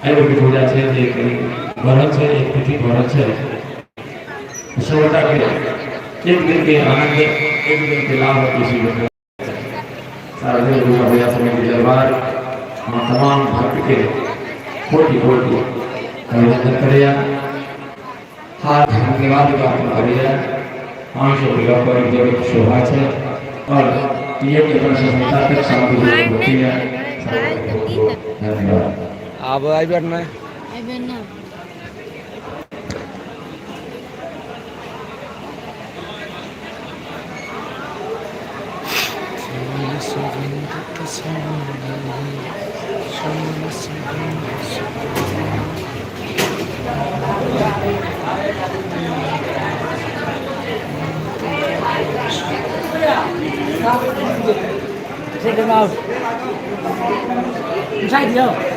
एवं की पूजा है एक भरत है एक तिथि भरत है सौता के एक दिन के आनंद एक दिन के लाभ किसी को सारा दिन दुर्गा पूजा समय के दरबार तमाम भक्त के कोटि कोटि अभिनंदन करेया हाथ धन्यवाद प्राप्त करेया आंश दुर्गा पर एक शोभा है और ये के प्रशंसा तक शांति होती है धन्यवाद अब आई बैठना Take them out. Inside here.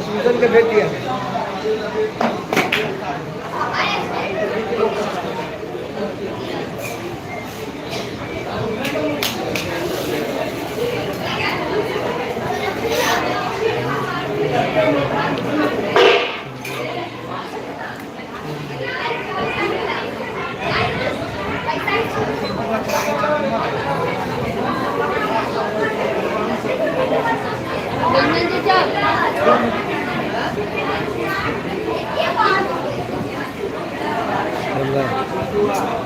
सूजन के भेज दिया Allah